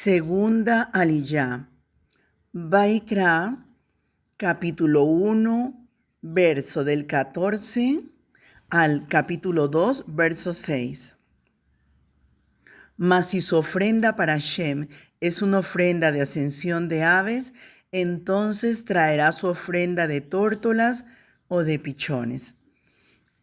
Segunda Aliyá, Vaikra, capítulo 1, verso del 14 al capítulo 2, verso 6. Mas si su ofrenda para Shem es una ofrenda de ascensión de aves, entonces traerá su ofrenda de tórtolas o de pichones.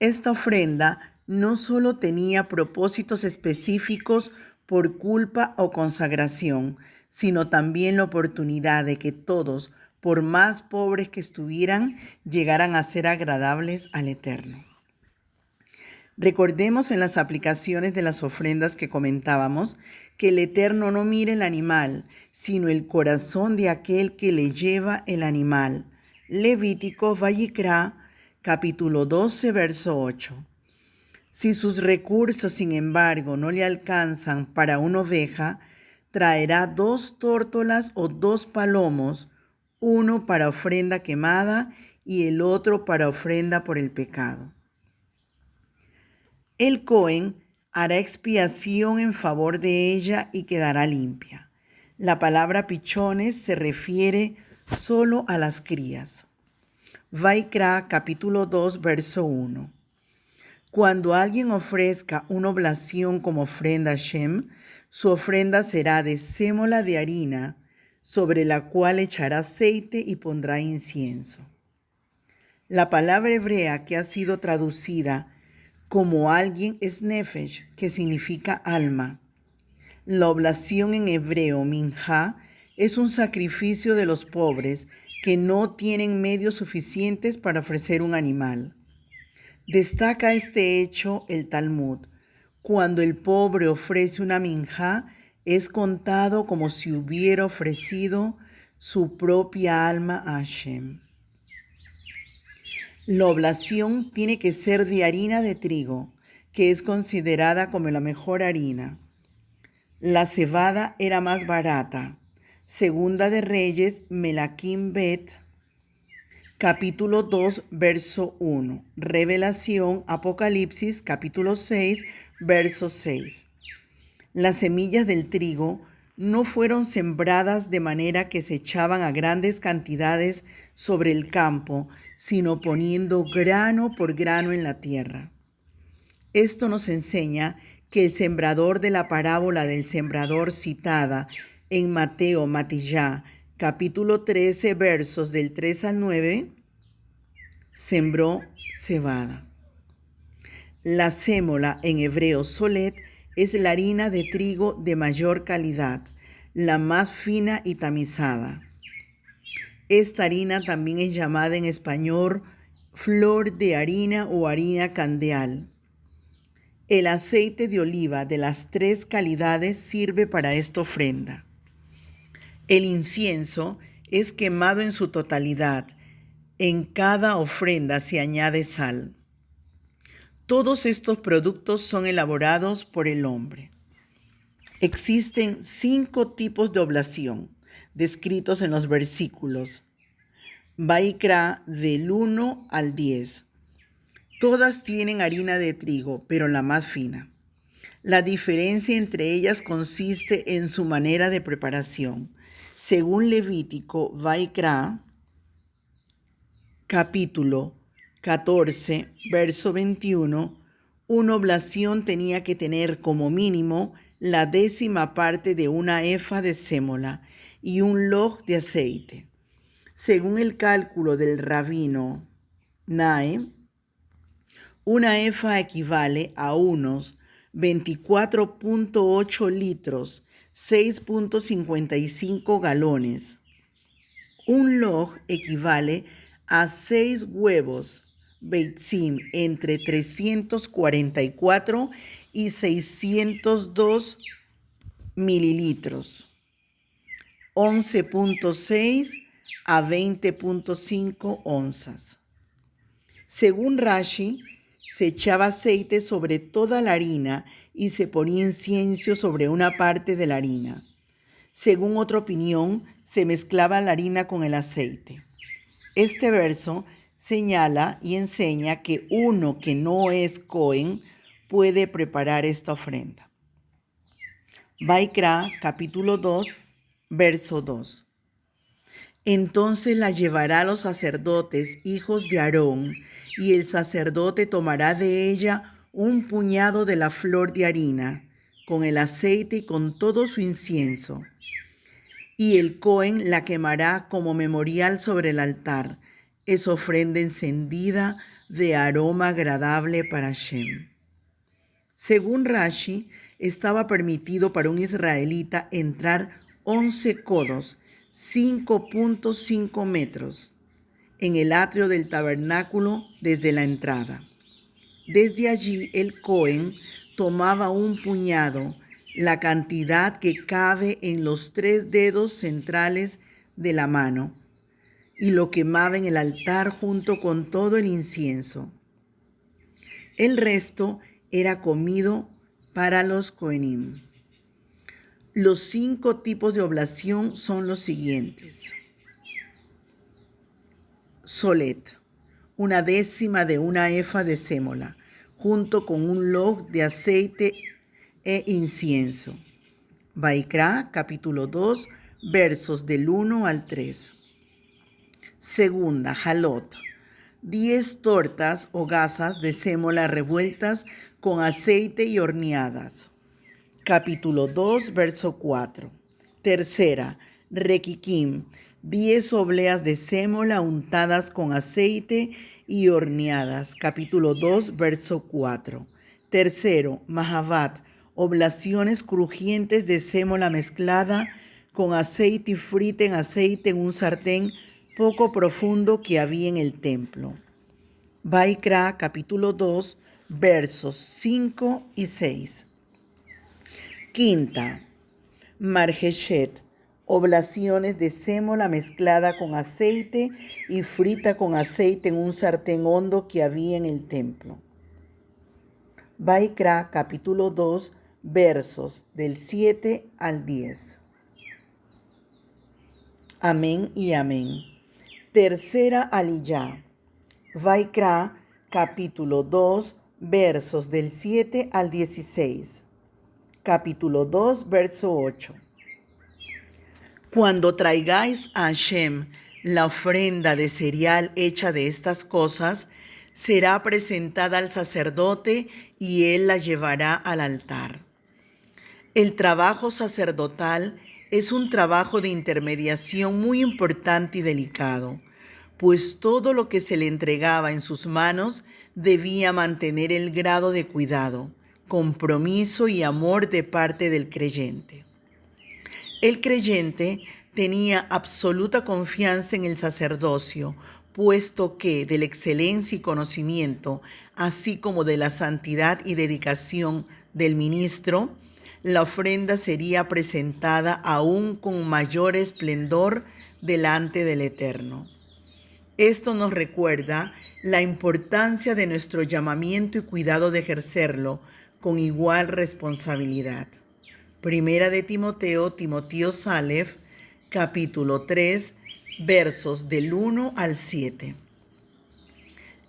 Esta ofrenda no solo tenía propósitos específicos por culpa o consagración, sino también la oportunidad de que todos, por más pobres que estuvieran, llegaran a ser agradables al Eterno. Recordemos en las aplicaciones de las ofrendas que comentábamos que el Eterno no mira el animal, sino el corazón de aquel que le lleva el animal. Levítico Vayikra, capítulo 12, verso 8. Si sus recursos, sin embargo, no le alcanzan para una oveja, traerá 2 tórtolas o 2 palomos, uno para ofrenda quemada y el otro para ofrenda por el pecado. El Cohen hará expiación en favor de ella y quedará limpia. La palabra pichones se refiere solo a las crías. Vaikra, capítulo 2, verso 1. Cuando alguien ofrezca una oblación como ofrenda a Shem, su ofrenda será de sémola de harina, sobre la cual echará aceite y pondrá incienso. La palabra hebrea que ha sido traducida como alguien es nefesh, que significa alma. La oblación en hebreo, minjá, es un sacrificio de los pobres que no tienen medios suficientes para ofrecer un animal. Destaca este hecho el Talmud. Cuando el pobre ofrece una minjá, es contado como si hubiera ofrecido su propia alma a Hashem. La oblación tiene que ser de harina de trigo, que es considerada como la mejor harina. La cebada era más barata. Segunda de Reyes, Melaquim Bet, capítulo 2, verso 1. Revelación, Apocalipsis, capítulo 6, verso 6. Las semillas del trigo no fueron sembradas de manera que se echaban a grandes cantidades sobre el campo, sino poniendo grano por grano en la tierra. Esto nos enseña que el sembrador de la parábola del sembrador citada en Mateo Matillá, capítulo 13, versos del 3 al 9, sembró cebada. La sémola, en hebreo solet, es la harina de trigo de mayor calidad, la más fina y tamizada. Esta harina también es llamada en español flor de harina o harina candeal. El aceite de oliva de las 3 calidades sirve para esta ofrenda. El incienso es quemado en su totalidad. En cada ofrenda se añade sal. Todos estos productos son elaborados por el hombre. Existen 5 tipos de oblación descritos en los versículos Vaikra del 1 al 10. Todas tienen harina de trigo, pero la más fina. La diferencia entre ellas consiste en su manera de preparación. Según Levítico, Vaikra, capítulo 14, verso 21, una oblación tenía que tener como mínimo la 10ª parte de una efa de sémola y un log de aceite. Según el cálculo del rabino Nae, una efa equivale a unos 24.8 litros, 6.55 galones. Un log equivale a 6 huevos, beitzim, entre 344 y 602 mililitros, 11.6 a 20.5 onzas. Según Rashi, se echaba aceite sobre toda la harina y se ponía incienso sobre una parte de la harina. Según otra opinión, se mezclaba la harina con el aceite. Este verso señala y enseña que uno que no es Cohen puede preparar esta ofrenda. Vaikra, capítulo 2, verso 2. Entonces la llevará a los sacerdotes, hijos de Aarón, y el sacerdote tomará de ella un puñado de la flor de harina, con el aceite y con todo su incienso. Y el Cohen la quemará como memorial sobre el altar. Es ofrenda encendida de aroma agradable para Hashem. Según Rashi, estaba permitido para un israelita entrar 11 codos, 5.5 metros, en el atrio del tabernáculo desde la entrada. Desde allí el Cohen tomaba un puñado, la cantidad que cabe en los 3 dedos centrales de la mano, y lo quemaba en el altar junto con todo el incienso. El resto era comido para los Cohenim. Los 5 tipos de oblación son los siguientes. Solet, 1/10 de una efa de sémola, junto con un log de aceite e incienso. Vaikra, capítulo 2, versos del 1 al 3. Segunda, jalot, 10 tortas o gasas de sémola revueltas con aceite y horneadas. Capítulo 2, verso 4. Tercera, requiquim, 10 obleas de sémola untadas con aceite y horneadas. Capítulo 2, verso 4. Tercero, mahavat, oblaciones crujientes de sémola mezclada con aceite y frita en aceite en un sartén poco profundo que había en el templo. Vaikra, capítulo 2, versos 5 y 6. Quinta, marjeshet, oblaciones de sémola mezclada con aceite y frita con aceite en un sartén hondo que había en el templo. Vaikra, capítulo 2, versos del 7 al 10. Amén y amén. Tercera aliyá. Vaikra, capítulo 2, versos del 7 al 16. Capítulo 2, verso 8. Cuando traigáis a Hashem la ofrenda de cereal hecha de estas cosas, será presentada al sacerdote y él la llevará al altar. El trabajo sacerdotal es un trabajo de intermediación muy importante y delicado, pues todo lo que se le entregaba en sus manos debía mantener el grado de cuidado, compromiso y amor de parte del creyente. El creyente tenía absoluta confianza en el sacerdocio, puesto que de la excelencia y conocimiento, así como de la santidad y dedicación del ministro, la ofrenda sería presentada aún con mayor esplendor delante del Eterno. Esto nos recuerda la importancia de nuestro llamamiento y cuidado de ejercerlo con igual responsabilidad. Primera de Timoteo, Timoteos Aleph, capítulo 3, versos del 1 al 7.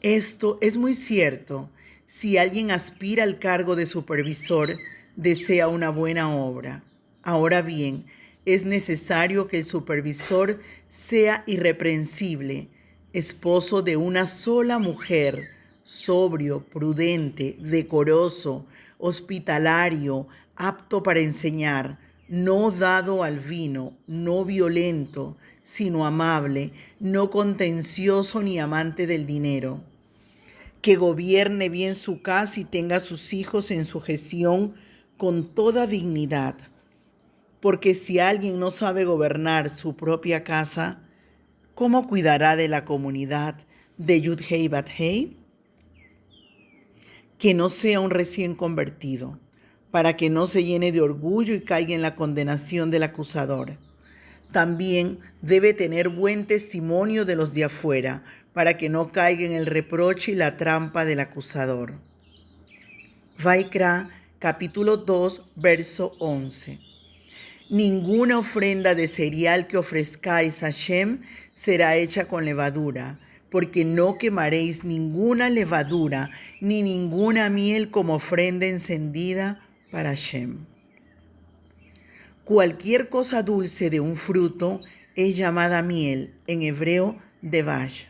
Esto es muy cierto. Si alguien aspira al cargo de supervisor, desea una buena obra. Ahora bien, es necesario que el supervisor sea irreprensible, esposo de una sola mujer, sobrio, prudente, decoroso, hospitalario, apto para enseñar, no dado al vino, no violento, sino amable, no contencioso ni amante del dinero, que gobierne bien su casa y tenga a sus hijos en sujeción con toda dignidad. Porque si alguien no sabe gobernar su propia casa, ¿cómo cuidará de la comunidad de Yud-Hei Bat-Hei? Que no sea un recién convertido, para que no se llene de orgullo y caiga en la condenación del acusador. También debe tener buen testimonio de los de afuera, para que no caiga en el reproche y la trampa del acusador. Vaikra, capítulo 2, verso 11. Ninguna ofrenda de cereal que ofrezcáis a Hashem será hecha con levadura, porque no quemaréis ninguna levadura ni ninguna miel como ofrenda encendida para Hashem. Cualquier cosa dulce de un fruto es llamada miel, en hebreo devash.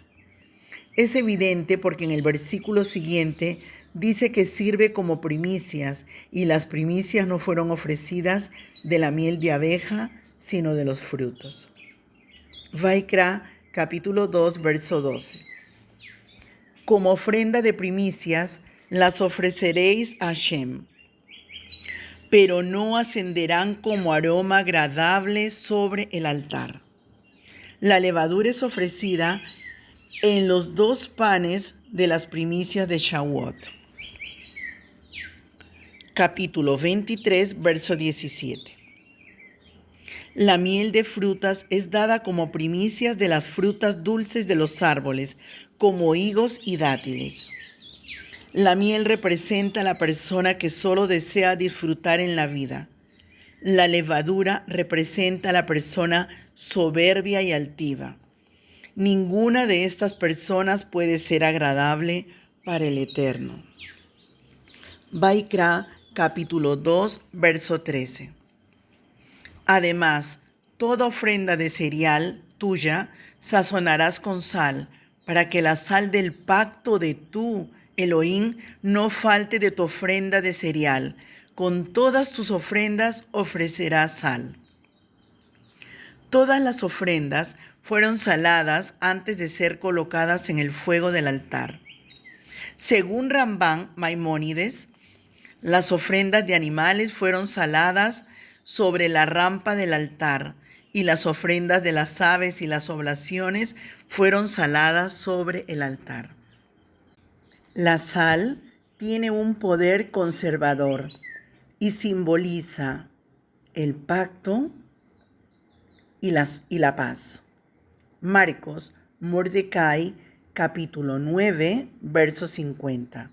Es evidente porque en el versículo siguiente dice que sirve como primicias, y las primicias no fueron ofrecidas de la miel de abeja, sino de los frutos. Vaikra, capítulo 2, verso 12. Como ofrenda de primicias las ofreceréis a Hashem, pero no ascenderán como aroma agradable sobre el altar. La levadura es ofrecida en los 2 panes de las primicias de Shavuot. Capítulo 23, verso 17. La miel de frutas es dada como primicias de las frutas dulces de los árboles, como higos y dátiles. La miel representa a la persona que solo desea disfrutar en la vida. La levadura representa a la persona soberbia y altiva. Ninguna de estas personas puede ser agradable para el Eterno. Vaikra, capítulo 2, verso 13. Además, toda ofrenda de cereal tuya sazonarás con sal, para que la sal del pacto de tu Elohim no falte de tu ofrenda de cereal. Con todas tus ofrendas ofrecerás sal. Todas las ofrendas fueron saladas antes de ser colocadas en el fuego del altar. Según Rambán Maimónides, las ofrendas de animales fueron saladas sobre la rampa del altar, y las ofrendas de las aves y las oblaciones fueron saladas sobre el altar. La sal tiene un poder conservador y simboliza el pacto y la paz. Marcos, Mordecai, capítulo 9, verso 50.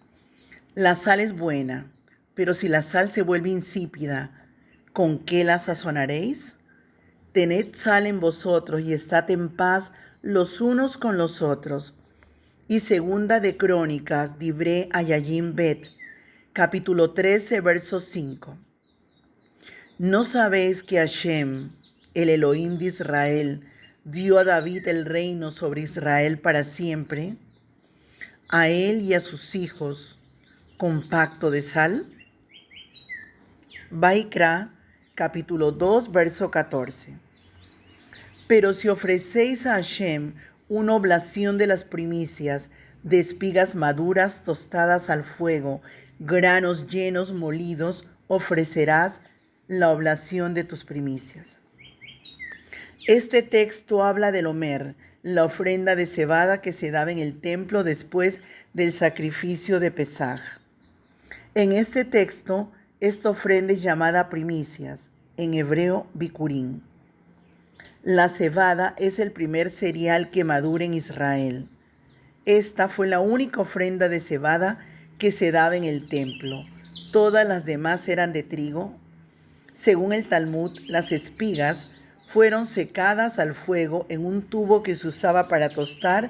La sal es buena, pero si la sal se vuelve insípida, ¿con qué la sazonaréis? Tened sal en vosotros y estad en paz los unos con los otros. Y segunda de Crónicas, Divrei Hayayim Bet, capítulo 13, verso 5. ¿No sabéis que Hashem, el Elohim de Israel, dio a David el reino sobre Israel para siempre, a él y a sus hijos, con pacto de sal? Vaikra, capítulo 2, verso 14. Pero si ofrecéis a Hashem una oblación de las primicias, de espigas maduras tostadas al fuego, granos llenos molidos, ofrecerás la oblación de tus primicias. Este texto habla del Omer, la ofrenda de cebada que se daba en el templo después del sacrificio de Pesaj. En este texto, esta ofrenda es llamada primicias, en hebreo bikurim. La cebada es el primer cereal que madura en Israel. Esta fue la única ofrenda de cebada que se daba en el templo. Todas las demás eran de trigo. Según el Talmud, las espigas fueron secadas al fuego en un tubo que se usaba para tostar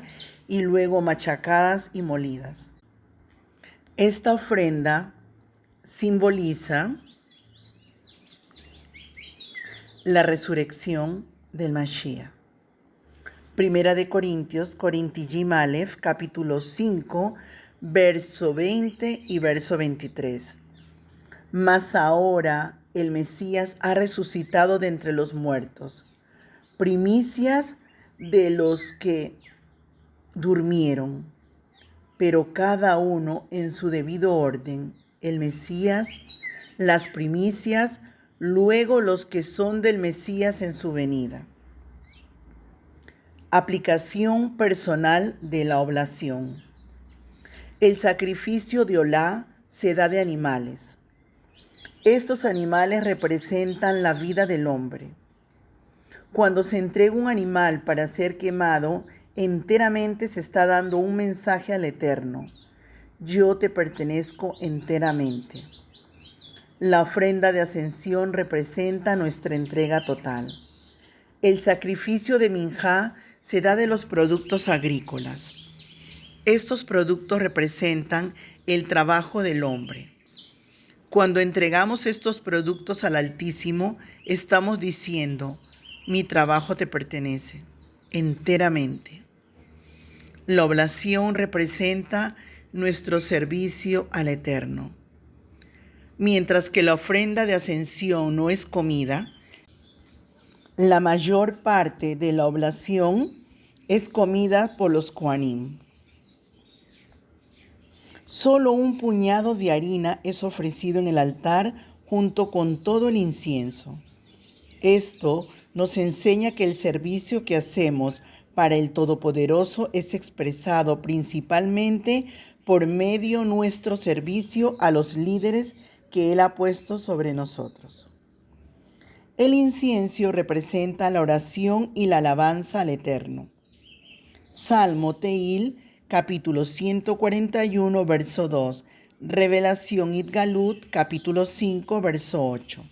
y luego machacadas y molidas. Esta ofrenda simboliza la resurrección del Mashiach. Primera de Corintios, Corintiyim Aleph, capítulo 5, verso 20 y verso 23. Mas ahora el Mesías ha resucitado de entre los muertos, primicias de los que durmieron, pero cada uno en su debido orden, el Mesías, las primicias, luego los que son del Mesías en su venida. Aplicación personal de la oblación. El sacrificio de Olá se da de animales. Estos animales representan la vida del hombre. Cuando se entrega un animal para ser quemado, enteramente se está dando un mensaje al Eterno. Yo te pertenezco enteramente. La ofrenda de ascensión representa nuestra entrega total. El sacrificio de Minjá se da de los productos agrícolas. Estos productos representan el trabajo del hombre. Cuando entregamos estos productos al Altísimo, estamos diciendo, mi trabajo te pertenece enteramente. La oblación representa nuestro servicio al Eterno. Mientras que la ofrenda de ascensión no es comida, la mayor parte de la oblación es comida por los Kohanim. Solo un puñado de harina es ofrecido en el altar junto con todo el incienso. Esto nos enseña que el servicio que hacemos para el Todopoderoso es expresado principalmente por medio de nuestro servicio a los líderes que Él ha puesto sobre nosotros. El incienso representa la oración y la alabanza al Eterno. Salmo Teil, capítulo 141, verso 2. Revelación Itgalut, capítulo 5, verso 8.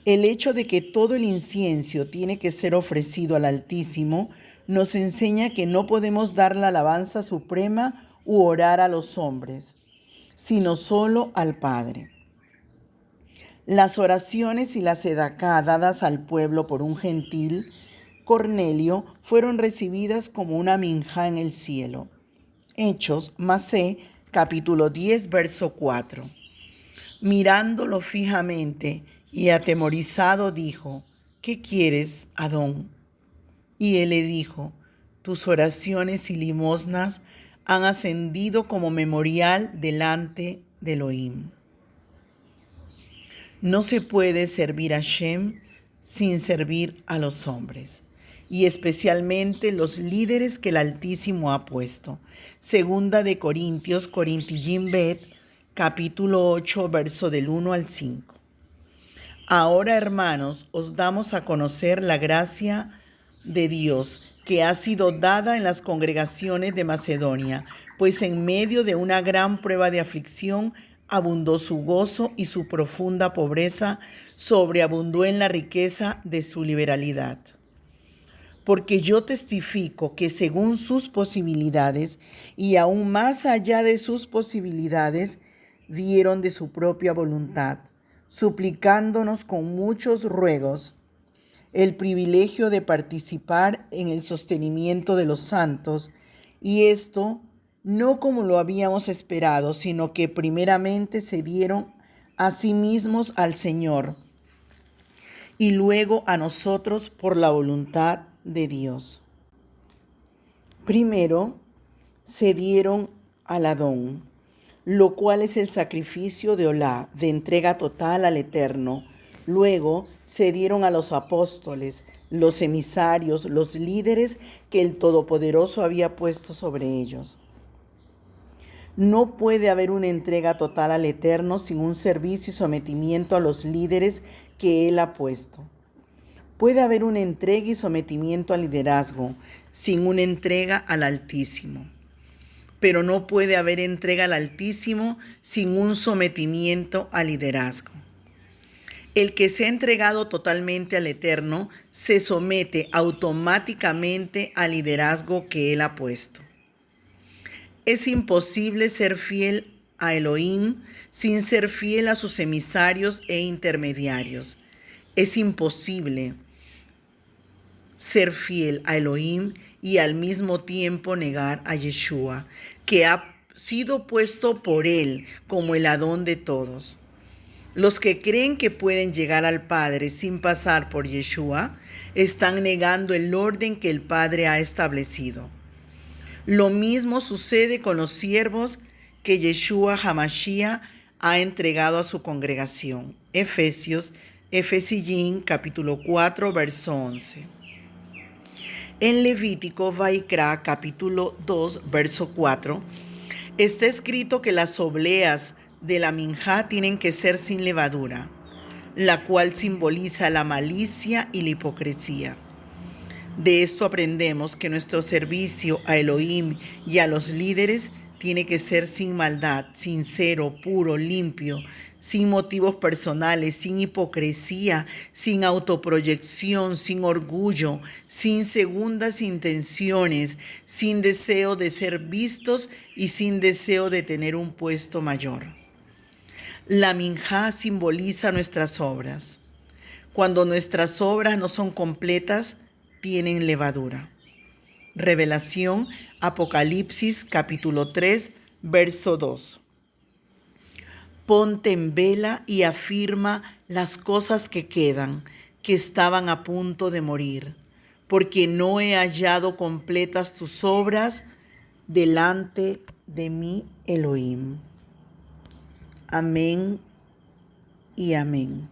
El hecho de que todo el incienso tiene que ser ofrecido al Altísimo nos enseña que no podemos dar la alabanza suprema u orar a los hombres, sino solo al Padre. Las oraciones y la sedacá dadas al pueblo por un gentil, Cornelio, fueron recibidas como una minjá en el cielo. Hechos, Masé, capítulo 10, verso 4. Mirándolo fijamente y atemorizado dijo, ¿qué quieres, Adón? Y él le dijo, tus oraciones y limosnas han ascendido como memorial delante de Elohim. No se puede servir a Shem sin servir a los hombres, y especialmente los líderes que el Altísimo ha puesto. Segunda de Corintios, Corintiyim Bet, capítulo 8, verso del 1 al 5. Ahora, hermanos, os damos a conocer la gracia de Dios que ha sido dada en las congregaciones de Macedonia, pues en medio de una gran prueba de aflicción abundó su gozo y su profunda pobreza sobreabundó en la riqueza de su liberalidad. Porque yo testifico que según sus posibilidades y aún más allá de sus posibilidades, dieron de su propia voluntad, suplicándonos con muchos ruegos el privilegio de participar en el sostenimiento de los santos, y esto no como lo habíamos esperado, sino que primeramente se dieron a sí mismos al Señor y luego a nosotros por la voluntad de Dios. Primero se dieron al Adón, lo cual es el sacrificio de Olá, de entrega total al Eterno. Luego se dieron a los apóstoles, los emisarios, los líderes que el Todopoderoso había puesto sobre ellos. No puede haber una entrega total al Eterno sin un servicio y sometimiento a los líderes que Él ha puesto. Puede haber una entrega y sometimiento al liderazgo sin una entrega al Altísimo. Pero no puede haber entrega al Altísimo sin un sometimiento al liderazgo. El que se ha entregado totalmente al Eterno se somete automáticamente al liderazgo que Él ha puesto. Es imposible ser fiel a Elohim sin ser fiel a sus emisarios e intermediarios. Es imposible ser fiel a Elohim y al mismo tiempo negar a Yeshua, que ha sido puesto por Él como el Adón de todos. Los que creen que pueden llegar al Padre sin pasar por Yeshua están negando el orden que el Padre ha establecido. Lo mismo sucede con los siervos que Yeshua HaMashiach ha entregado a su congregación. Efesios, capítulo 4, verso 11. En Levítico, Vaikra, capítulo 2, verso 4, está escrito que las obleas de la minjá tienen que ser sin levadura, la cual simboliza la malicia y la hipocresía. De esto aprendemos que nuestro servicio a Elohim y a los líderes tiene que ser sin maldad, sincero, puro, limpio, sin motivos personales, sin hipocresía, sin autoproyección, sin orgullo, sin segundas intenciones, sin deseo de ser vistos y sin deseo de tener un puesto mayor. La minjá simboliza nuestras obras. Cuando nuestras obras no son completas, tienen levadura. Revelación, Apocalipsis, capítulo 3, verso 2. Ponte en vela y afirma las cosas que quedan, que estaban a punto de morir, porque no he hallado completas tus obras delante de mi Elohim. Amén y amén.